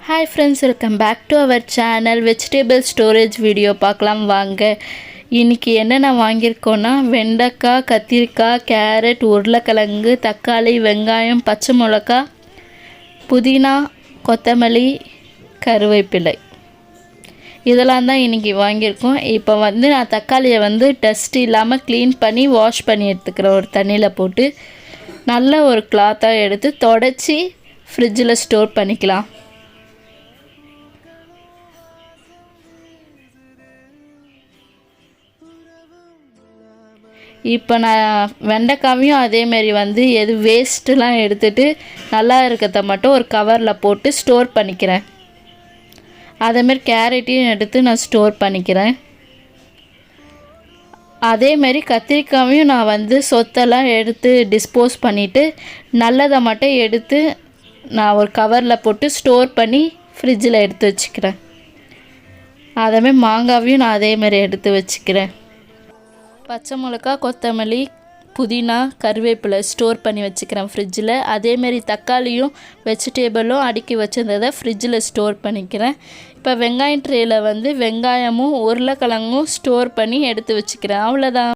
Hi friends, welcome back to our channel vegetable storage video பார்க்கலாம் வாங்க. இன்னைக்கு என்ன நான் வாங்கியிருக்கோன்னா வெண்டைக்காய், கத்திரிக்காய், கேரட், உருளைக்கிழங்கு, தக்காளி, வெங்காயம், பச்சை மிளகாய், புதினா, கொத்தமல்லி, கருவேப்பிலை இதெல்லாம் தான் இன்றைக்கி வாங்கியிருக்கோம். இப்போ நான் தக்காளியை டஸ்ட் இல்லாமல் க்ளீன் பண்ணி வாஷ் பண்ணி எடுத்துக்கிறேன். ஒரு தண்ணியில் போட்டு நல்ல ஒரு கிளாத்தாக எடுத்து தொடச்சி ஃப்ரிட்ஜில் ஸ்டோர் பண்ணிக்கலாம். இப்போ நான் வெண்டைக்காவையும் அதேமாரி எது வேஸ்ட்டுலாம் எடுத்துகிட்டு நல்லா இருக்கிறத மட்டும் ஒரு கவரில் போட்டு ஸ்டோர் பண்ணிக்கிறேன். அதேமாரி கேரட்டையும் எடுத்து நான் ஸ்டோர் பண்ணிக்கிறேன். அதேமாரி கத்திரிக்காவையும் நான் சொத்தெல்லாம் எடுத்து டிஸ்போஸ் பண்ணிவிட்டு நல்லதை மட்டும் எடுத்து நான் ஒரு கவரில் போட்டு ஸ்டோர் பண்ணி ஃப்ரிட்ஜில் எடுத்து வச்சுக்கிறேன். அதேமாரி மாங்காவையும் நான் அதேமாரி எடுத்து வச்சுக்கிறேன். பச்சை மிளகா, கொத்தமல்லி, புதினா, கருவேப்பிலை ஸ்டோர் பண்ணி வச்சுக்கிறேன் ஃப்ரிட்ஜில். அதேமாரி தக்காளியும் வெஜிடேபிளும் அடுக்கி வச்சுருந்ததை ஃப்ரிட்ஜில் ஸ்டோர் பண்ணிக்கிறேன். இப்போ வெங்காயம் ட்ரேயில் வெங்காயமும் உருளைக்கிழங்கும் ஸ்டோர் பண்ணி எடுத்து வச்சுக்கிறேன். அவ்வளோதான்.